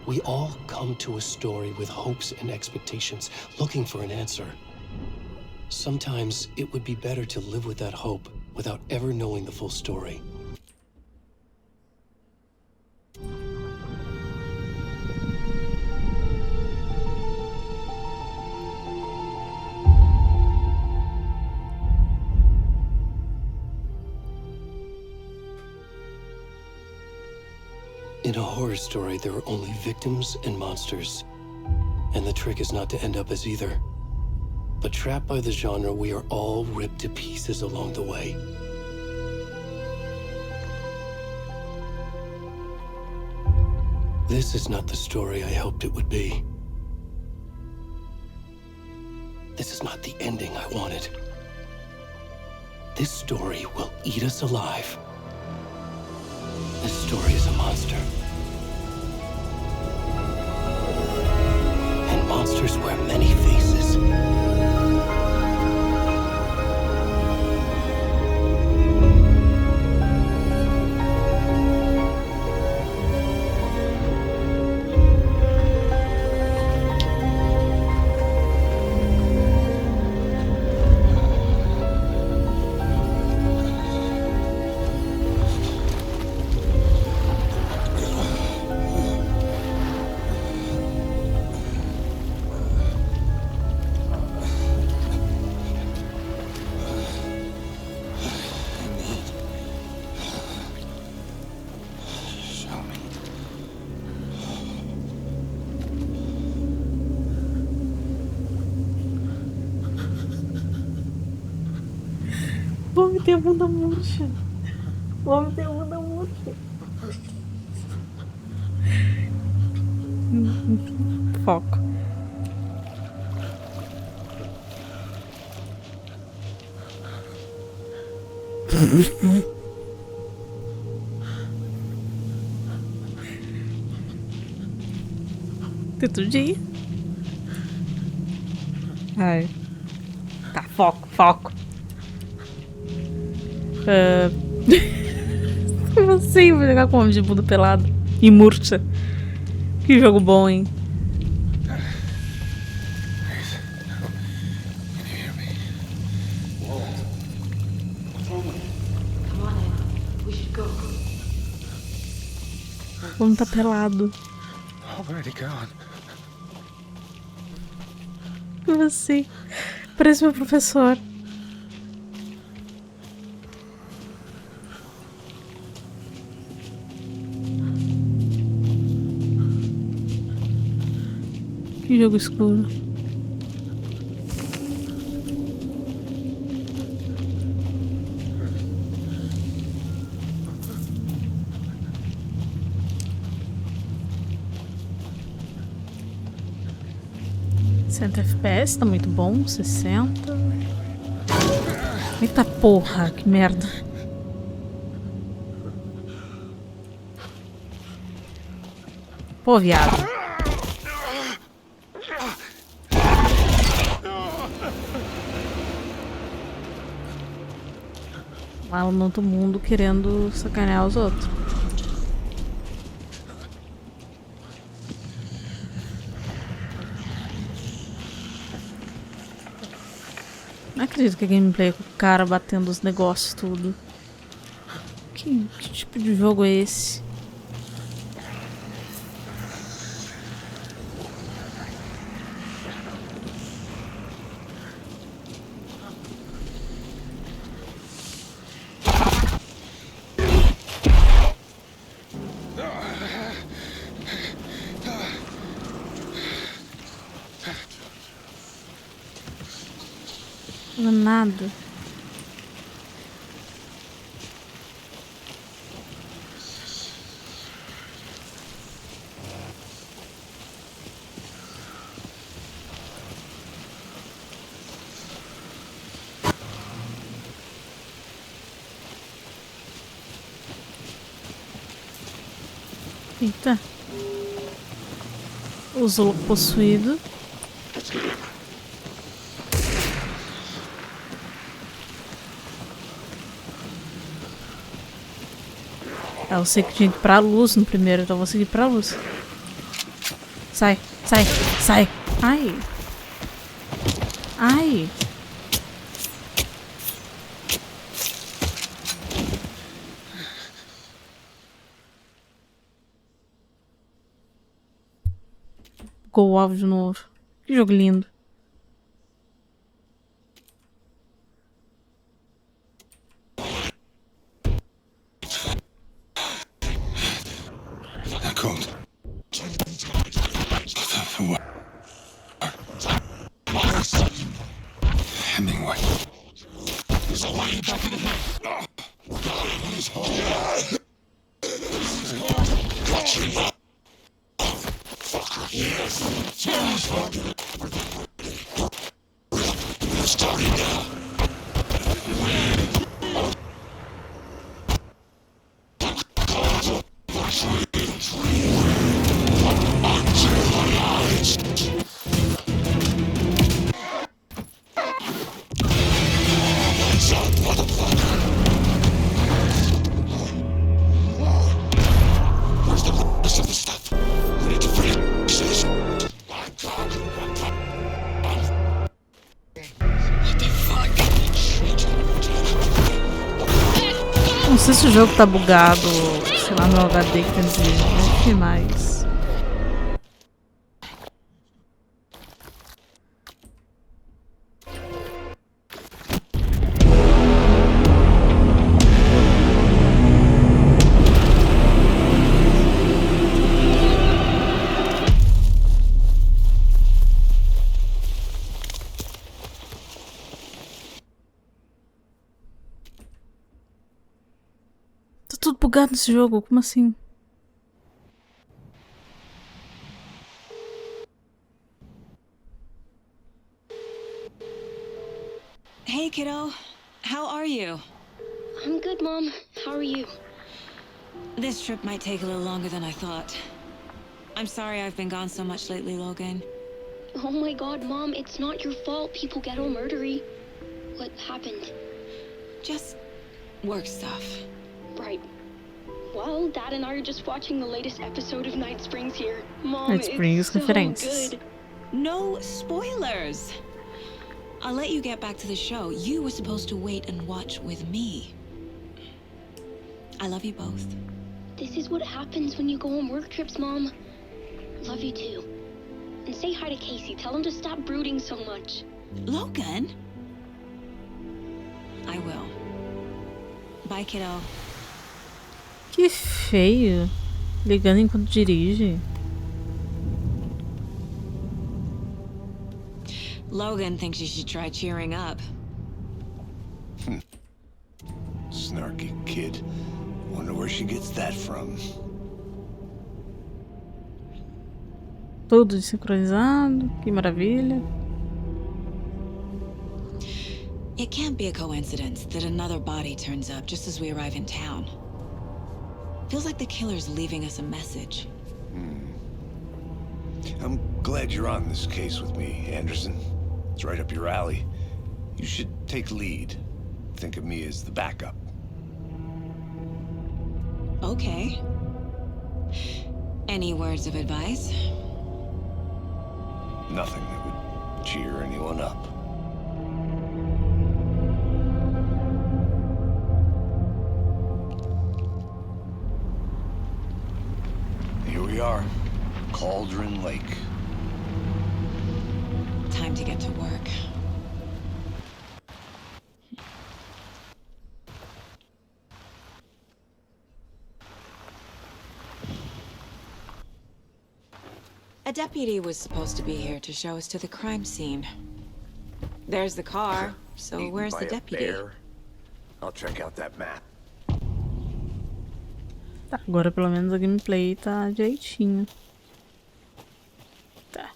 We all come to a story with hopes and expectations, looking for an answer. Sometimes it would be better to live with that hope without ever knowing the full story. In a horror story, there are only victims and monsters. And the trick is not to end up as either. But trapped by the genre, we are all ripped to pieces along the way. This is not the story I hoped it would be. This is not the ending I wanted. This story will eat us alive. This story is a monster. And monsters wear many faces. O homem tem a bunda murcha. O homem tem a bunda murcha. Foco. Todo dia. Ai. Tá, foco, foco. Como assim? Vou jogar com homem de bunda pelado e murcha. Que jogo bom, hein? O homem tá pelado. Como assim? Parece meu professor. Que jogo escuro. FPS, tá muito bom. 60. Eita porra, que merda. Pô, viado. Lá no outro mundo querendo sacanear os outros. Não acredito que a gameplay é com o cara batendo os negócios tudo. Que tipo de jogo é esse? Nada. Eita. O Zolo possuído. Eu sei que tinha que ir pra luz no primeiro, então vou seguir pra luz. Sai, sai, sai. Ai. Ai. Ficou o alvo de novo. Que jogo lindo. Não sei se o jogo tá bugado, sei lá, meu HD que tem desvio demais. Tá tudo bugado nesse jogo, como assim? Hey, kiddo. How are you? I'm good, Mom. How are you? This trip might take a little longer than I thought. I'm sorry I've been gone so much lately, Logan. Oh my god, Mom, it's not your fault people get all murdery. What happened? Just work stuff. Right. Well, Dad and I are just watching the latest episode of Night Springs here. Mom, Night Springs it's so referências. good. No spoilers. I'll let you get back to the show. You were supposed to wait and watch with me. I love you both. This is what happens when you go on work trips, Mom. Love you too. And say hi to Casey. Tell him to stop brooding so much. Logan? I will. Bye, kiddo. Que feio. Ligando enquanto dirige. Logan thinks you should try cheering up. Snarky kid. Wonder where she gets that from. Tudo sincronizado. Que maravilha. It can't be a coincidence that another body turns up just as we arrive in town. Feels like the killer's leaving us a message. I'm glad you're on this case with me, Anderson. It's right up your alley. You should take lead. Think of me as the backup. Okay. Any words of advice? Nothing that would cheer anyone up. Here we are. Cauldron Lake. Time to get to work. A deputy was supposed to be here to show us to the crime scene. There's the car, so Eaten where's by the a deputy? bear? I'll check out that map. Tá, agora pelo menos a gameplay tá direitinho. Tá.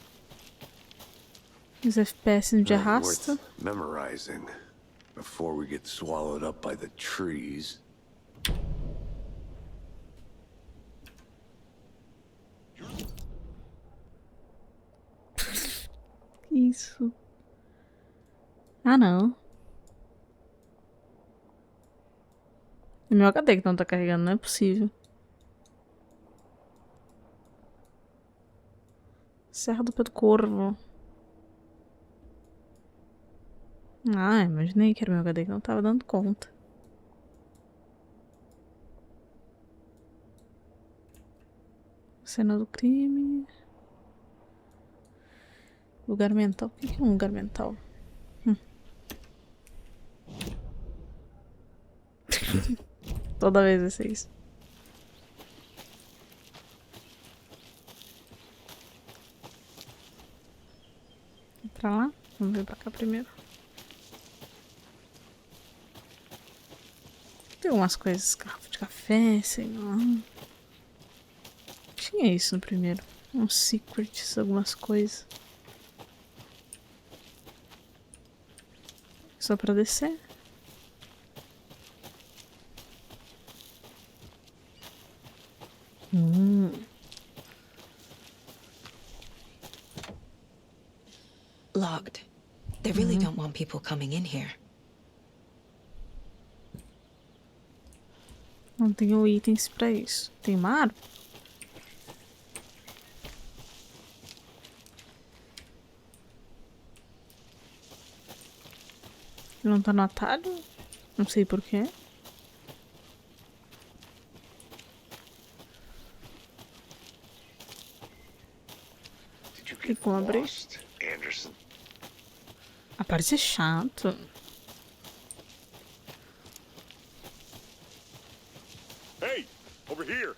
Os FPS de arrasta. Worth memorizing before we get swallowed up by the trees. Que isso? Ah, não. É meu HD que não tá carregando, não é possível. Serra do Pé do Corvo. Ah, imaginei que era meu HD que não tava dando conta. Cena do crime. Lugar mental. O que é um lugar mental? Toda vez vai ser isso. Pra lá? Vamos ver pra cá primeiro. Tem umas coisas, garrafa de café, sei lá. Tinha isso no primeiro. Uns secrets, algumas coisas. Só pra descer. Locked. They really don't want people coming in here. Não tenho itens pra isso. Tem mar? Não tá no atalho? Não sei porquê. Did you Que get como abrir? lost, Anderson? Ah, parece chato. Hey, over here.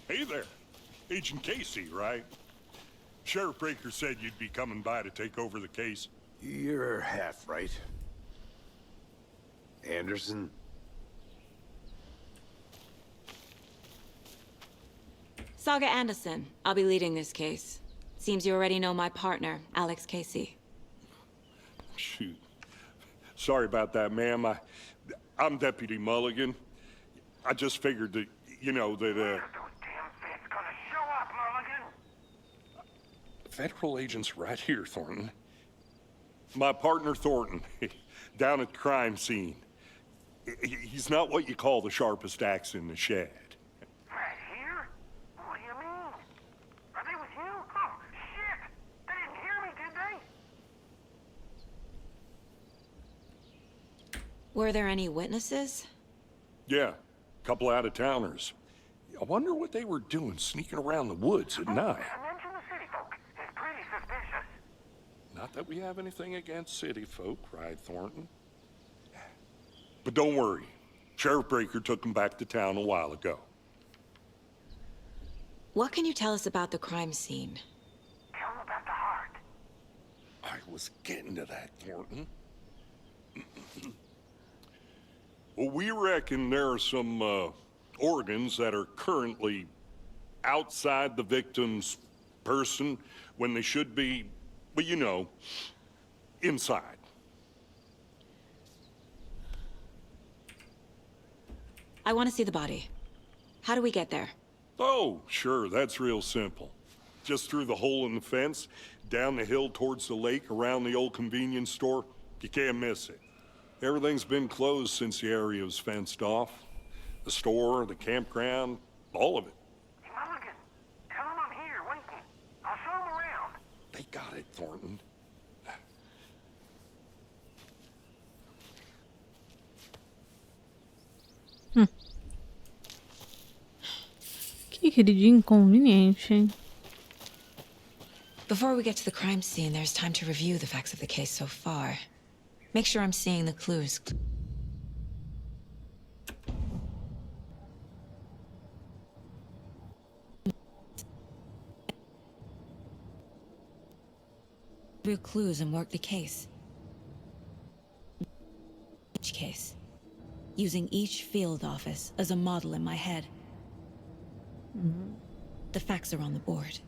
Hey there. Agent Casey, right? Sheriff Breaker said you'd be coming by to take over the case. You're half right. Anderson? Saga Anderson. I'll be leading this case. Seems you already know my partner, Alex Casey. Shoot. Sorry about that, ma'am. I'm Deputy Mulligan. I just figured that, you know, that, Those damn feds gonna show up, Mulligan. federal agent's right here, Thornton. My partner, Thornton, down at the crime scene. He's not what you call the sharpest axe in the shed. Right here? What do you mean? Are they with you? Oh, shit! They didn't hear me, did they? Were there any witnesses? Yeah, a couple out-of-towners. I wonder what they were doing sneaking around the woods at night. Mention the city folk. It's pretty suspicious. Not that we have anything against city folk, cried Thornton. But don't worry. Sheriff Breaker took them back to town a while ago. What can you tell us about the crime scene? Tell them about the heart. I was getting to that, Thornton. Well, we reckon there are some organs that are currently outside the victim's person when they should be, well, you know, inside. I want to see the body. How do we get there? Oh, sure, that's real simple. Just through the hole in the fence, down the hill towards the lake, around the old convenience store. You can't miss it. Everything's been closed since the area was fenced off. The store, the campground, all of it. Hey, Mulligan, tell them I'm here, waiting. I'll show them around. They got it, Thornton. Que queridinho inconveniente, hein? Before we get to the crime scene, there's time to review the facts of the case so far. Make sure I'm seeing the clues. Real clues and work the case. Each case. Using each field office as a model in my head. The facts are on the board.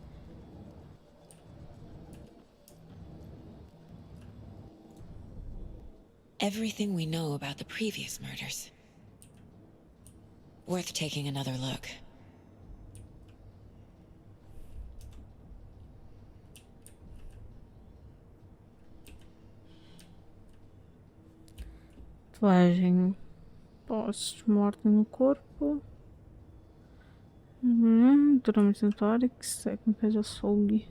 Everything we know about the previous murders. Worth taking another look. Tatuagem post-mortem no corpo. Duramente tórax, técnica de açougue.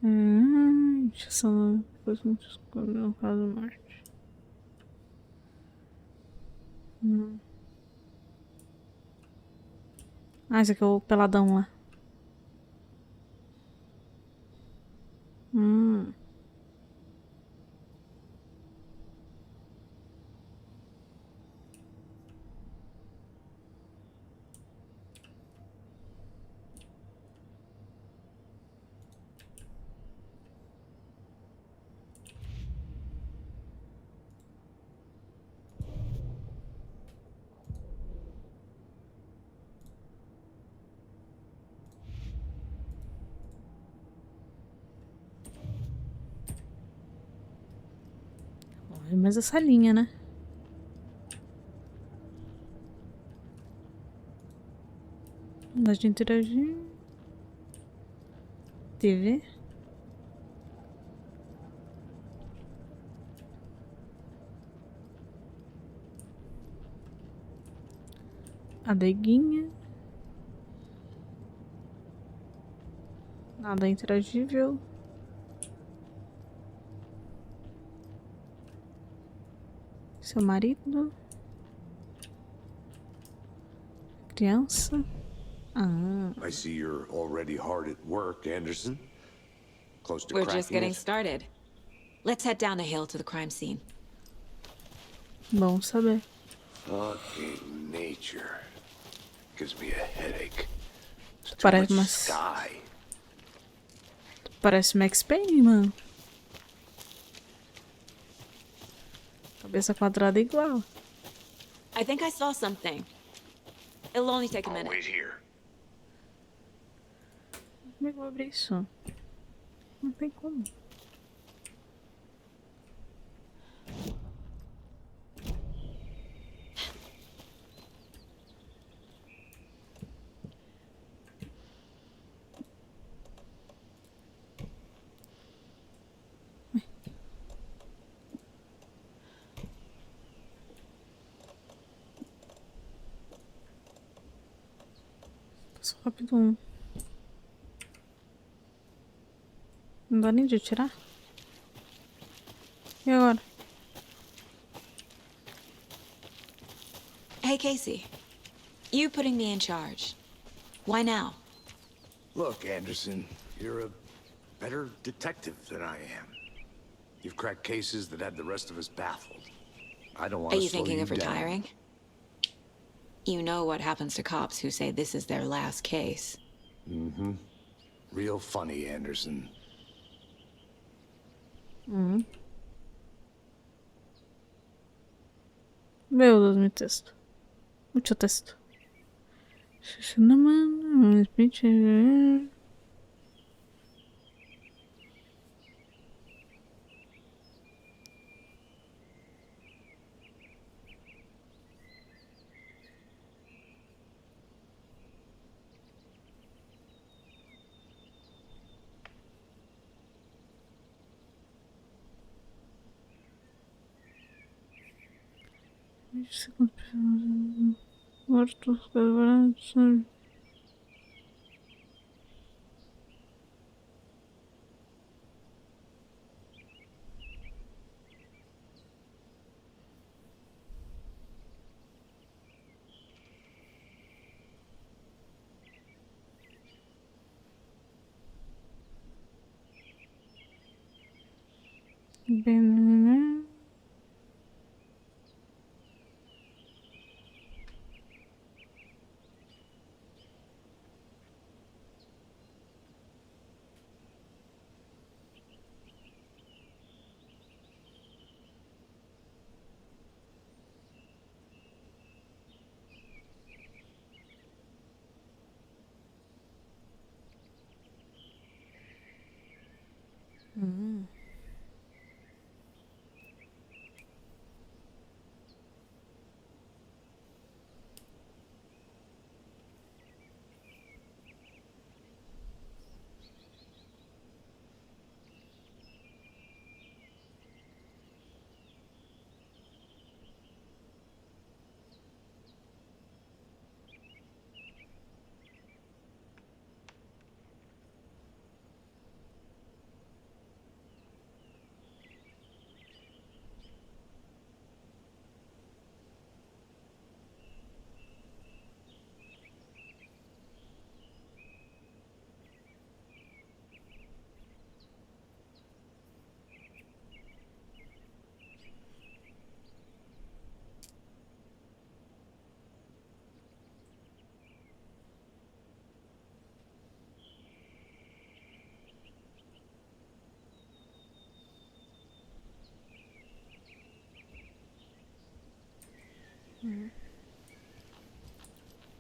Injeção depois não descobre no caso morte. Ah, esse aqui é o peladão lá. Mas essa linha, né? Nós de interagir. TV. Adeguinha. Nada interagível. Seu marido. Criança. Ah. I see you're already hard at work, Anderson. Close to We're cracking just getting it? started. Let's head down the hill to the crime scene. Bom saber. Fucking nature. Gives me a headache. It's too Parece much umas... sky. Parece Max Payne, mano. Cabeça quadrada igual. I think I saw something. It'll only take a I'll minute. wait here. Como é que eu vou abrir isso? Não tem como. Passo rápido um. Não dá nem de tirar? E agora? Hey, Casey. You putting me in charge. Why now? Look, Anderson, you're a better detective than I am. You've cracked cases that had the rest of us baffled. I don't want Are to you slow thinking you of down. retiring? You know what happens to cops who say this is their last case. Mm-hmm. Real funny, Anderson. Meu Deus, meu texto. Muito texto. Mortos, quebrados. Bem,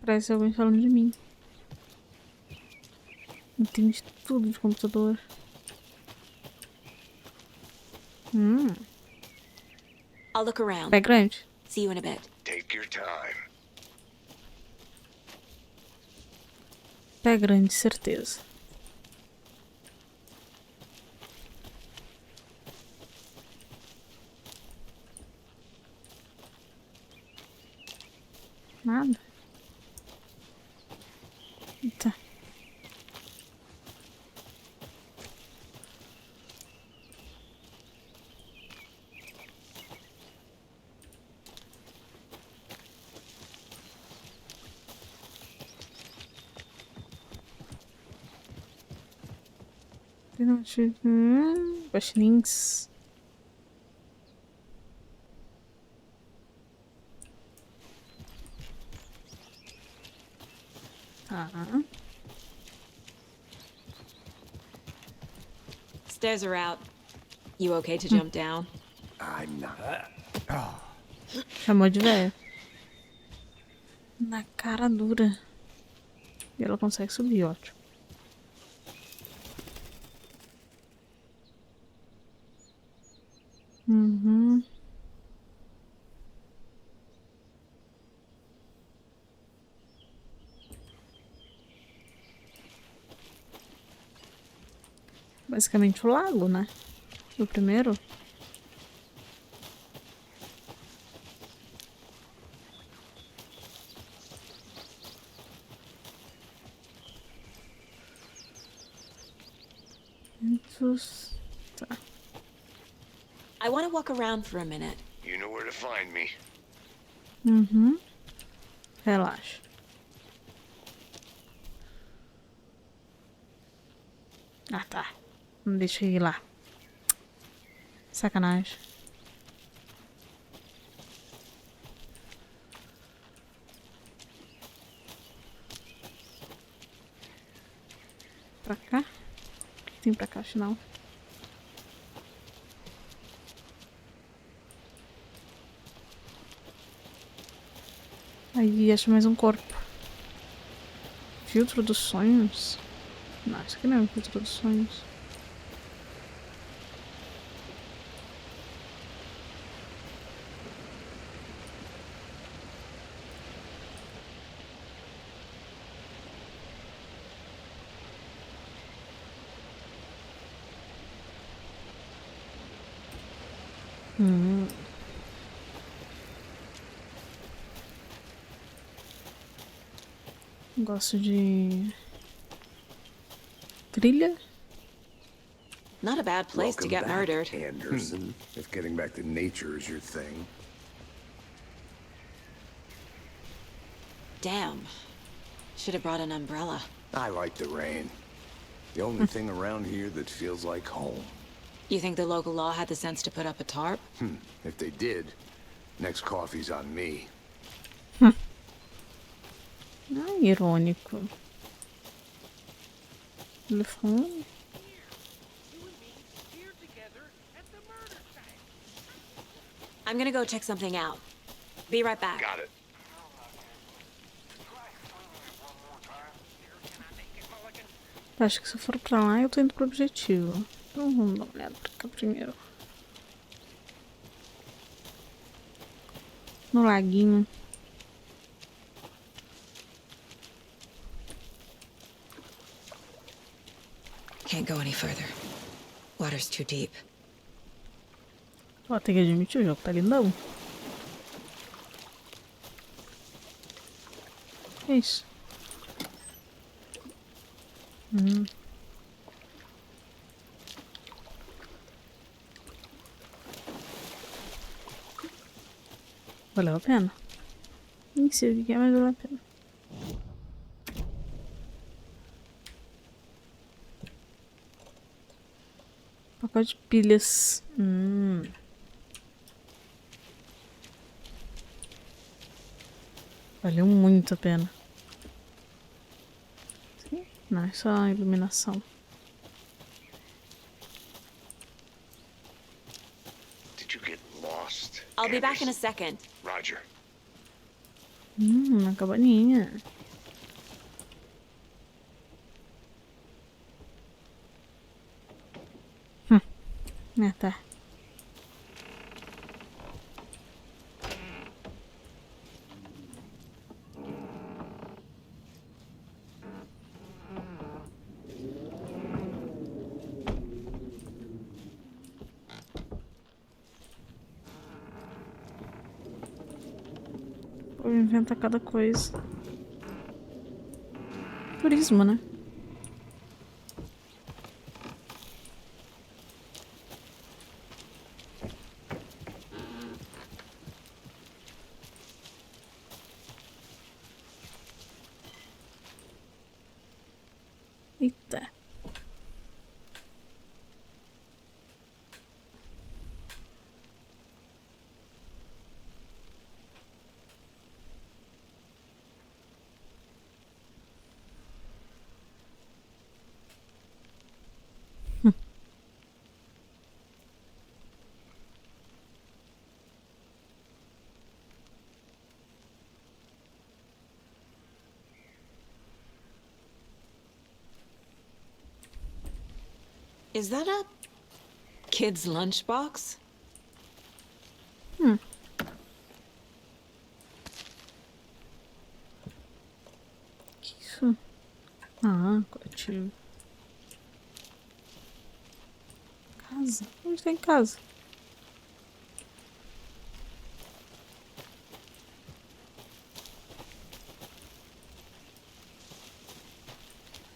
Parece alguém falando de mim. Entende tudo de computador. I'll look around. Pé grande. See you in a bit. Take your time. Pé grande, certeza. Nada. Tá. Guaxinins. Tá. Stairs are out. You okay to jump down? I'm not. Chamou de velho. Na cara dura. E ela consegue subir, ótimo. Basicamente o lago, né? O primeiro. Tá. I want to walk around for a minute. You know where to find me. Relaxa. Ah, tá. Não deixa eu ir lá. Sacanagem. Pra cá? O que tem pra cá, afinal? Aí, acho mais um corpo. Filtro dos sonhos? Não, isso aqui não é um filtro dos sonhos. Gosto de trilha. Not a bad place to get murdered. Anderson. If getting back to nature is your thing. Damn. Should have brought an umbrella. I like the rain. The only thing around here that feels like home. You think the local law had the sense to put up a tarp? If they did, next coffee's on me. Ah, irônico. Telefone. I'm gonna go check something out. Be right back. Got it. Acho que se eu for pra lá, eu tô indo pro objetivo. Então vamos dar uma olhada pra cá primeiro. No laguinho. Can't go any further. Water's too deep. Ó, tem que admitir, o jogo tá lindão. Que isso? Valeu a pena? Nem sei o que é, mas valeu a pena. Pacote de pilhas. Valeu muito a pena. Sim? Não, é só a iluminação. Did you get lost? I'll be back in a second. Roger. Uma cabaninha. Tá. Pô, inventa cada coisa. Turismo, né? Eita. Is that a kid's lunchbox? Que isso? Ah, coletivo. Casa? Onde tem casa?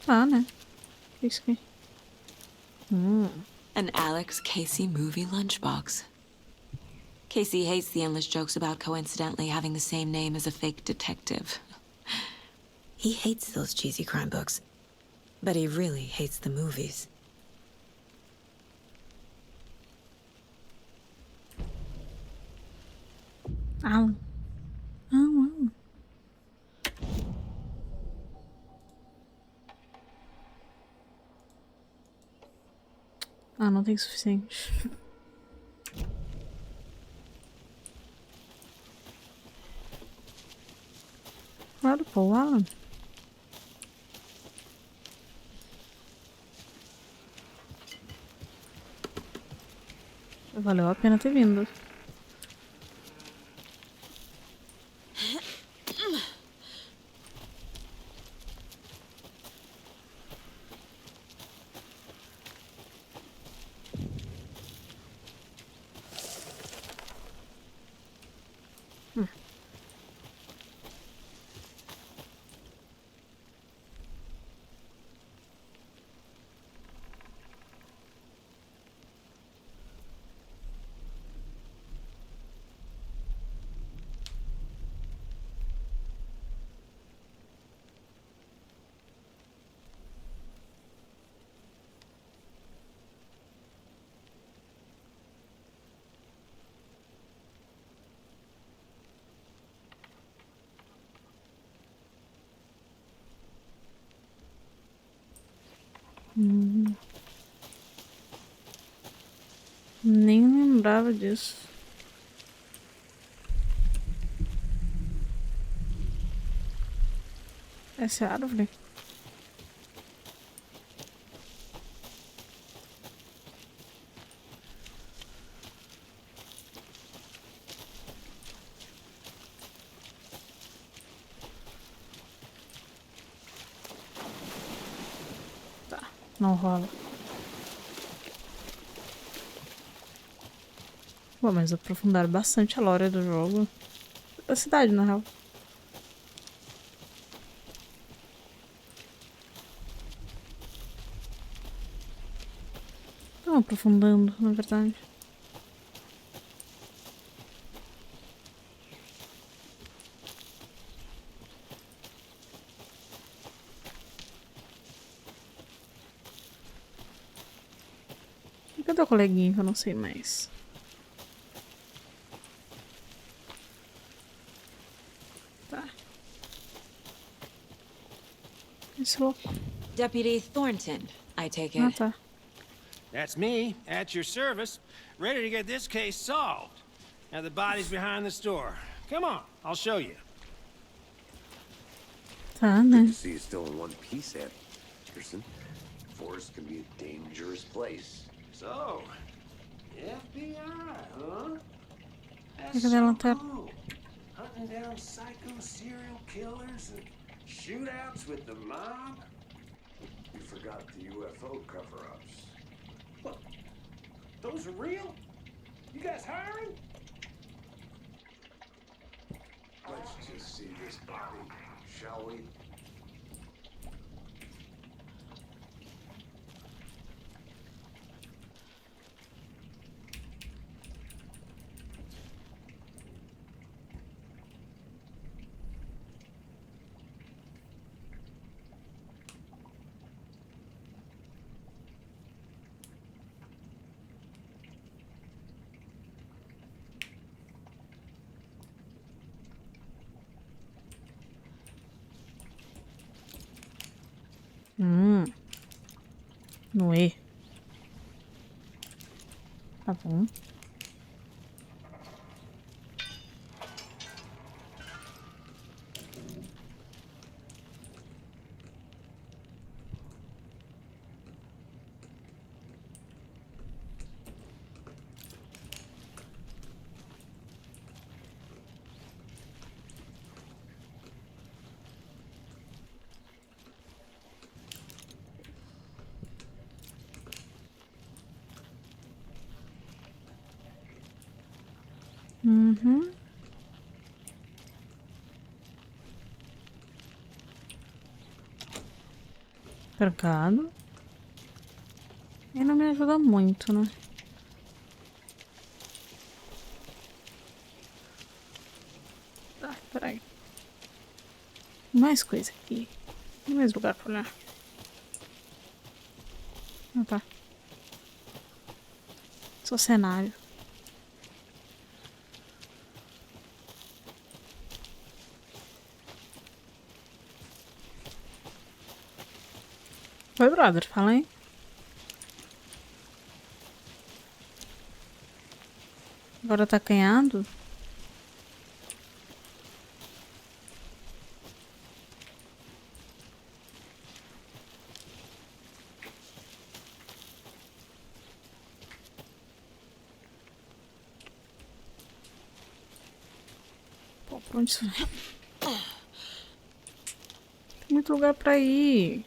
Ah, né? Que isso aqui? An Alex Casey movie lunchbox. Casey hates the endless jokes about coincidentally having the same name as a fake detective. He hates those cheesy crime books, but he really hates the movies. Alan. Alan. Ah, não tem suficiente. Claro, pô, o Alan. Valeu a pena ter vindo. Nem lembrava disso. Essa é a árvore? Tá, não rola. Bom, mas aprofundaram bastante a lore do jogo. Da cidade, na real. Estão aprofundando, na verdade. E cadê o coleguinha que eu não sei mais? Tá. Esse louco. Deputy Thornton, I take Ah, it. tá. That's me, at your service, ready to get this case solved. Now the body's behind the store. Come on, I'll show you. Tá, Good né? to see you still in one piece, Anderson. Forest can be a dangerous place. So, FBI, huh? Cadê That's a so lanterna? cool. Hunting down psycho serial killers and shootouts with the mob. You forgot the UFO cover-ups. What? Those are real? You guys hiring? Let's just see this body, shall we? Noé. Tá bom. Uhum. Mercado. E não me ajuda muito, né? Tá, peraí. Mais coisa aqui. Tem mais lugar pra olhar. Ah, tá. Só cenário. Oi, brother. Fala aí. Agora tá canhado? Pô, pra onde isso vai? Tem muito lugar pra ir.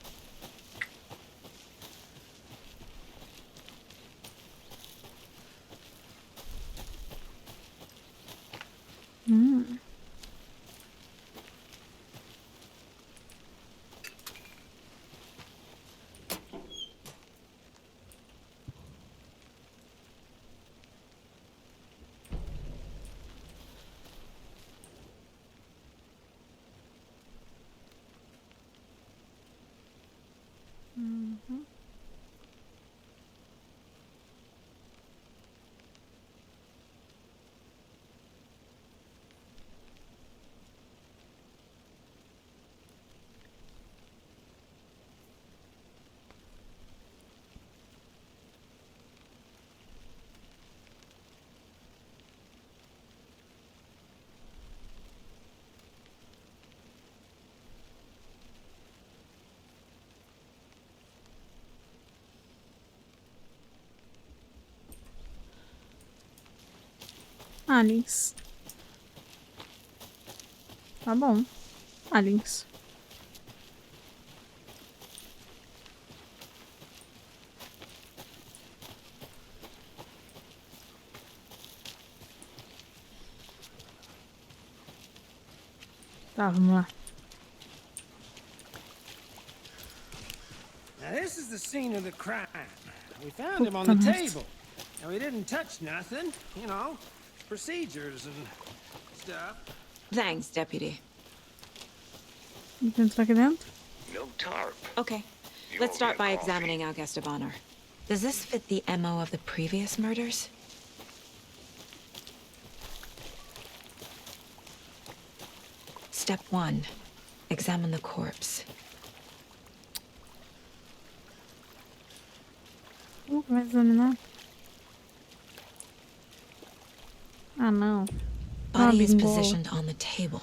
Aliens. Tá bom. Aliens. Tá, vamos lá. Now this is the scene of the crime. We found him on the table. And we didn't touch nothing, you know, procedures and stuff. Thanks, Deputy. Vamos entrar aqui dentro? No tarp. Okay, You let's owe start me a by coffee. examining our guest of honor. Does this fit the MO of the previous murders? Step 1. Examine the corpse. Vai examinar. Ah, não. Body is bingo. positioned on the table.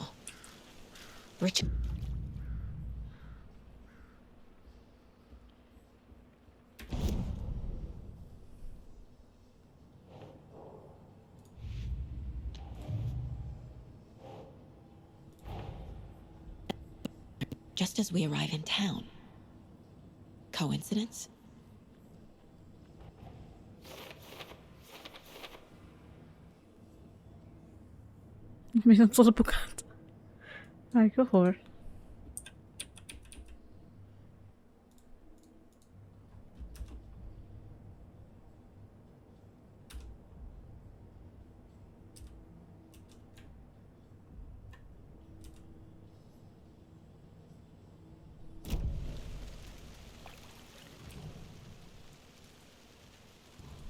Richard just as we arrive in town. Coincidence? Menina toda bugada. Ai, que horror.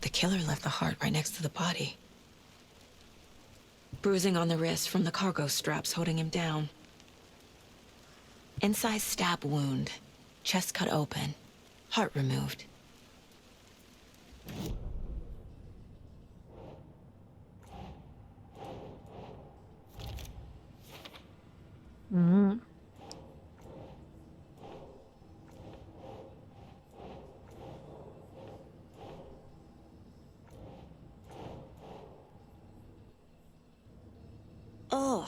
The killer left the heart right next to the body. Bruising on the wrist from the cargo straps holding him down. Inside stab wound. Chest cut open. Heart removed. Oh.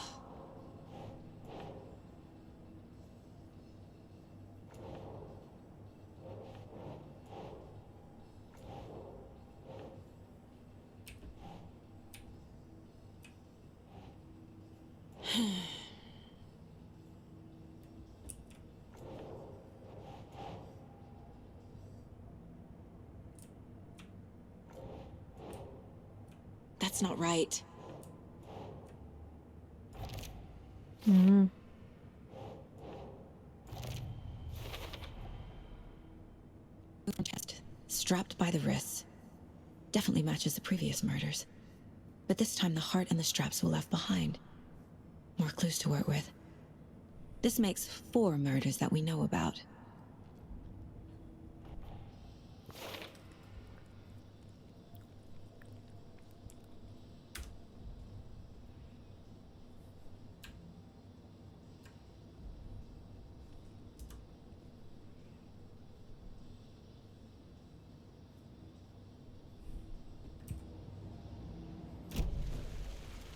That's not right. Chest, strapped by the wrists. Definitely matches the previous murders. But this time the heart and the straps were left behind. More clues to work with. This makes 4 murders that we know about.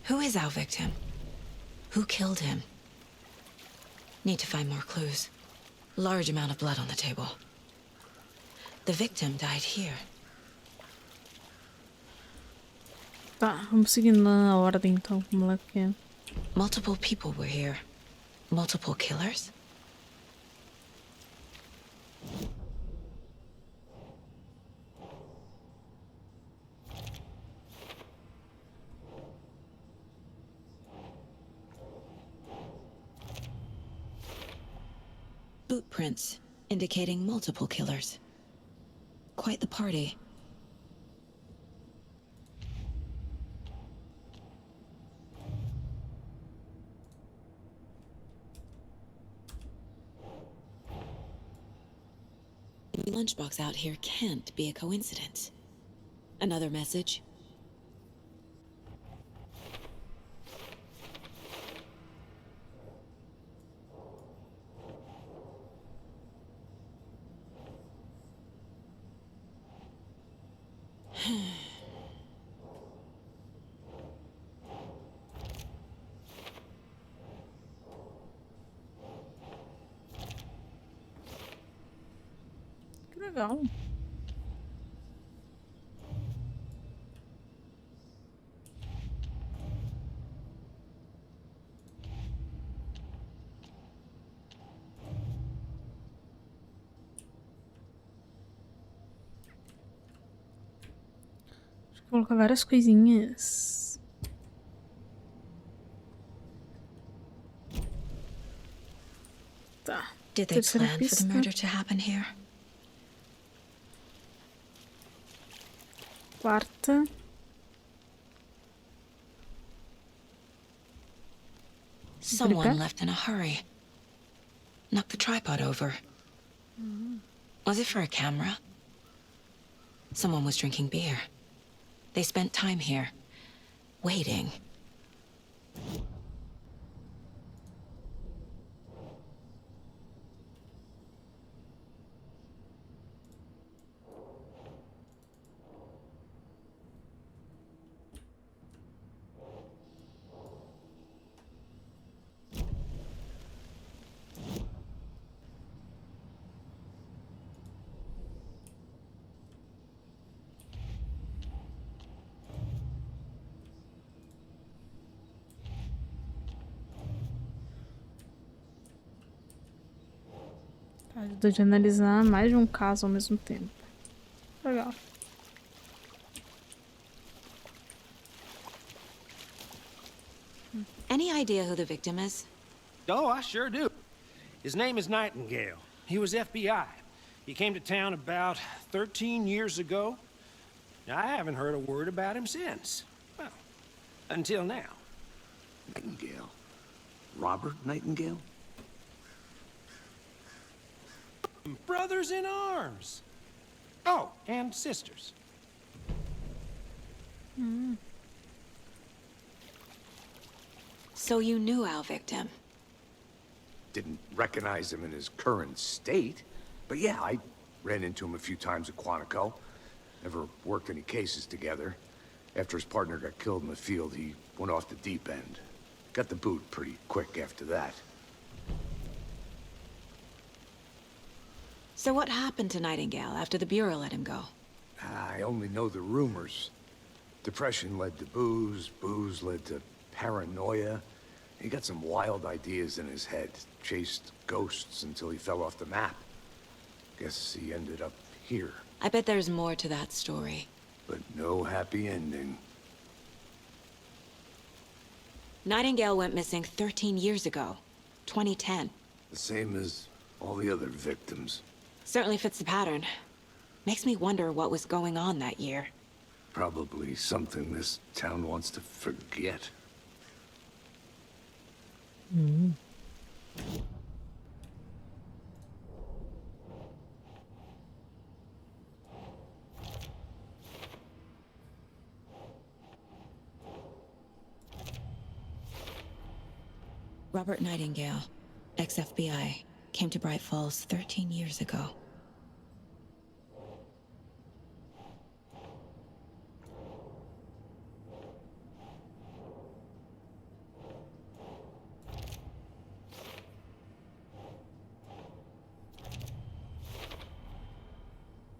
Who is our victim? Who killed him? Need to find more clues. Large amount of blood on the table. The victim died here. Tá, vamos seguindo a ordem então, como ela quer. Multiple people were here. Multiple killers? Boot prints indicating multiple killers. Quite the party. The lunchbox out here can't be a coincidence. Another message? Que legal. Acho que vou colocar várias coisinhas. Tá. Did they Terceira plan for the pista. murder to happen here? Quarta. Someone Gripper? left in a hurry. Knocked the tripod over. Was it for a camera? Someone was drinking beer. They spent time here, waiting. Ajuda de analisar mais de um caso ao mesmo tempo. Legal. Any idea who the victim is? Oh, I sure do. His name is Nightingale. He was FBI. He came to town about 13 years ago. I haven't heard a word about him since. Well, until now. Nightingale? Robert Nightingale? Brothers in arms. Oh, and sisters. So you knew our victim? Didn't recognize him in his current state. But yeah, I ran into him a few times at Quantico. Never worked any cases together. After his partner got killed in the field, he went off the deep end. Got the boot pretty quick after that. So what happened to Nightingale after the Bureau let him go? I only know the rumors. Depression led to booze, booze led to paranoia. He got some wild ideas in his head, chased ghosts until he fell off the map. Guess he ended up here. I bet there's more to that story. But no happy ending. Nightingale went missing 13 years ago, 2010. The same as all the other victims. Certainly fits the pattern. Makes me wonder what was going on that year. Probably something this town wants to forget. Robert Nightingale, ex-FBI, came to Bright Falls 13 years ago.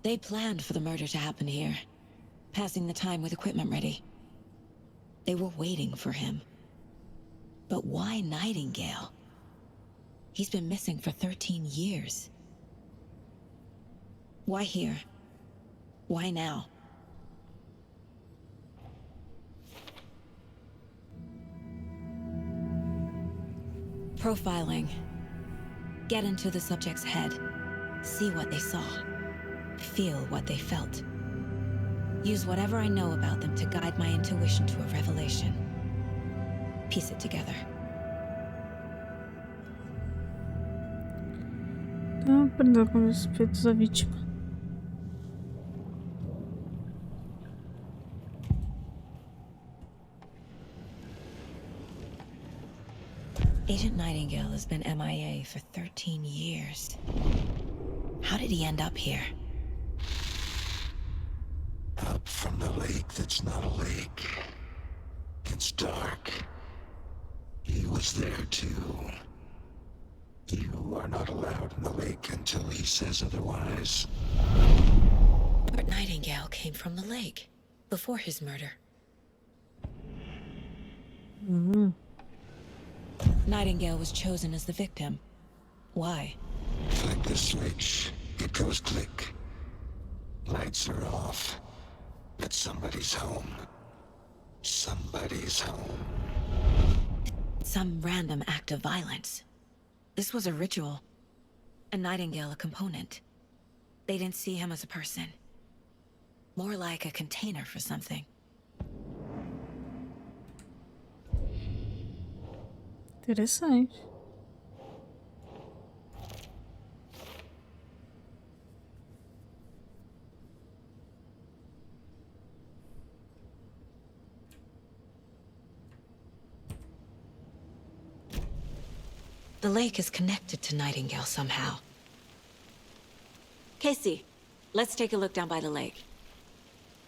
They planned for the murder to happen here, passing the time with equipment ready. They were waiting for him. But why Nightingale? He's been missing for 13 years. Why here? Why now? Profiling. Get into the subject's head. See what they saw. Feel what they felt. Use whatever I know about them to guide my intuition to a revelation. Piece it together. Aprendeu com os feitos da vítima. Agent Nightingale has been MIA for 13 years. How did he end up here? Up from the lake that's not a lake. It's dark. He was there too. You are not allowed in the lake until he says otherwise. Robert Nightingale came from the lake, before his murder. Nightingale was chosen as the victim. Why? Flick the switch, it goes click. Lights are off. But somebody's home. Somebody's home. Some random act of violence. This was a ritual. And Nightingale a component. They didn't see him as a person. More like a container for something. Interessante. The lake is connected to Nightingale somehow. Casey, let's take a look down by the lake.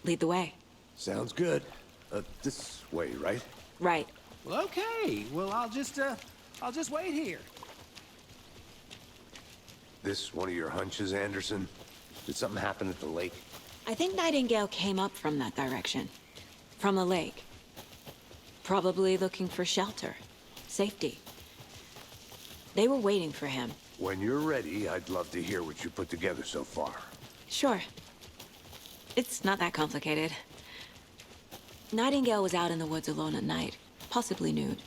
Lead the way. Sounds good. This way, right? Right. Well, okay. Well, I'll just wait here. This one of your hunches, Anderson? Did something happen at the lake? I think Nightingale came up from that direction. From the lake. Probably looking for shelter. Safety. They were waiting for him. When you're ready, I'd love to hear what you put together so far. Sure. It's not that complicated. Nightingale was out in the woods alone at night, possibly nude.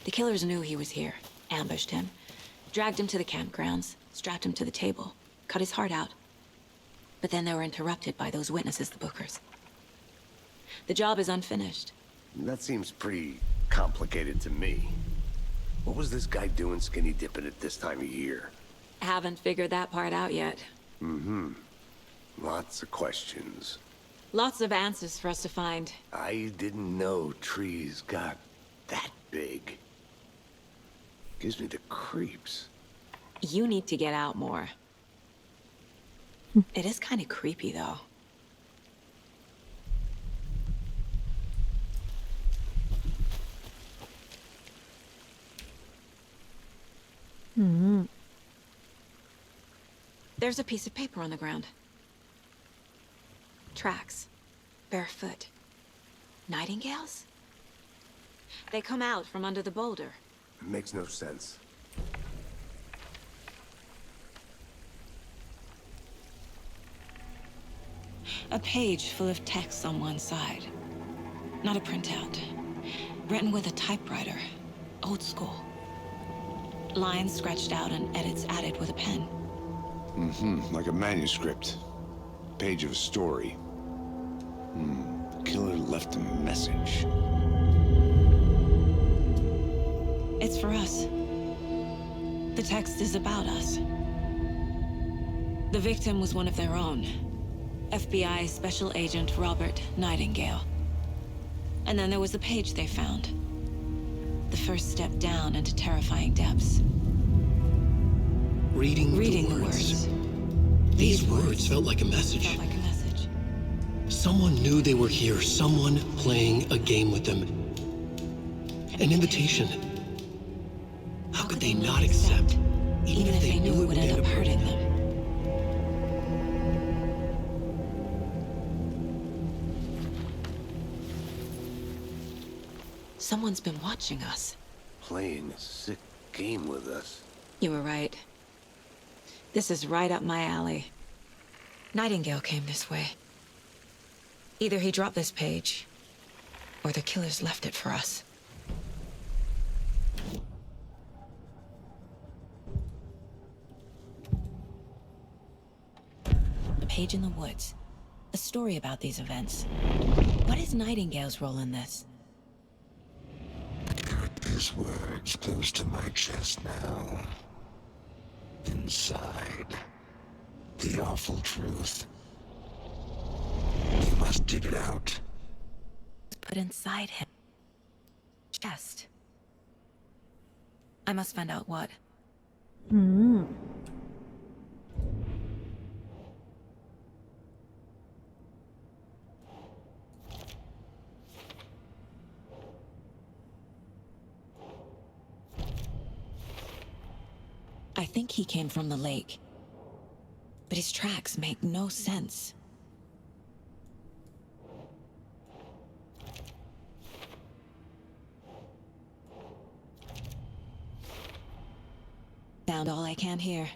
The killers knew he was here, ambushed him, dragged him to the campgrounds, strapped him to the table, cut his heart out. But then they were interrupted by those witnesses, the Bookers. The job is unfinished. That seems pretty complicated to me. What was this guy doing skinny dipping at this time of year? Haven't figured that part out yet. Mm-hmm. Lots of questions. Lots of answers for us to find. I didn't know trees got that big. Gives me the creeps. You need to get out more. It is kind of creepy, though. There's a piece of paper on the ground. Tracks. Barefoot. Nightingales? They come out from under the boulder. It makes no sense. A page full of text on one side. Not a printout. Written with a typewriter. Old school. Lines scratched out and edits added with a pen. Mm-hmm, like a manuscript. Page of a story. The killer left a message. It's for us. The text is about us. The victim was one of their own. FBI Special Agent Robert Nightingale. And then there was the page they found. The first step down into terrifying depths. Reading the words. These words felt like a message. Felt like a message. Someone knew they were here. Someone playing a game with them. An invitation. How could they not accept? Even if they knew it would end up hurting them. Someone's been watching us. Playing a sick game with us. You were right. This is right up my alley. Nightingale came this way. Either he dropped this page, or the killers left it for us. A page in the woods. A story about these events. What is Nightingale's role in this? His words close to my chest now. Inside, the awful truth. You must dig it out. Put inside him. Chest. I must find out what. I think he came from the lake. But his tracks make no sense. Found all I can here.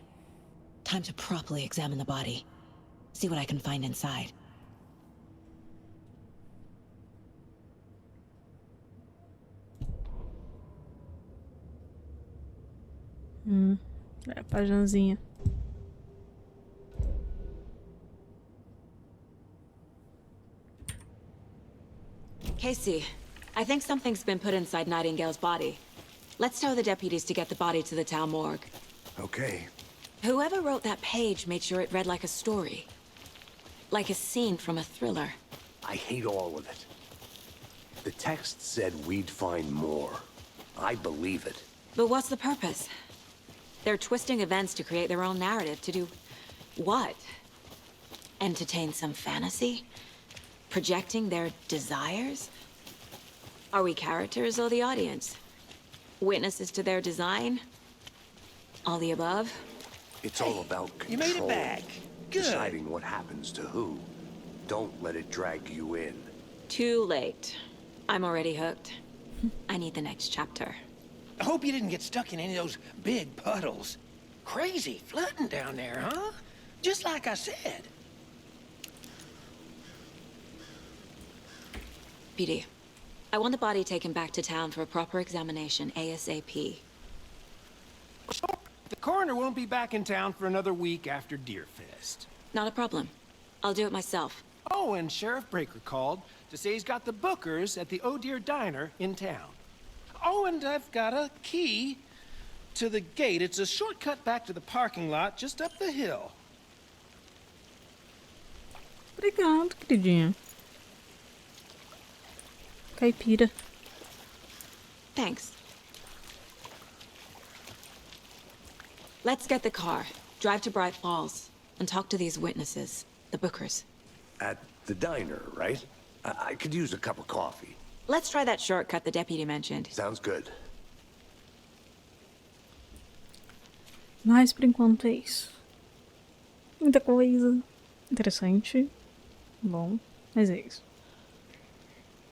Time to properly examine the body. See what I can find inside. É a paginazinha. Casey, I think something's been put inside Nightingale's body. Let's tell the deputies to get the body to the town morgue. Okay. Whoever wrote that page made sure it read like a story. Like a scene from a thriller. I hate all of it. The text said we'd find more. I believe it. But what's the purpose? They're twisting events to create their own narrative. To do what? Entertain some fantasy? Projecting their desires? Are we characters or the audience? Witnesses to their design? All the above? It's all about control. You made it back. Good. Deciding what happens to who. Don't let it drag you in. Too late. I'm already hooked. I need the next chapter. I hope you didn't get stuck in any of those big puddles. Crazy flooding down there, huh? Just like I said. BD, I want the body taken back to town for a proper examination ASAP. The coroner won't be back in town for another week after Deerfest. Not a problem. I'll do it myself. Oh, and Sheriff Breaker called to say he's got the Bookers at the Oh Dear Diner in town. Oh, and I've got a key to the gate. It's a shortcut back to the parking lot just up the hill. Obrigado, queridinha. Caipira. Thanks. Let's get the car, drive to Bright Falls, and talk to these witnesses, the Bookers. At the diner, right? I could use a cup of coffee. Let's try that shortcut the deputy mentioned. Sounds good. Mas por enquanto é isso. Muita coisa interessante. Bom, mas é isso.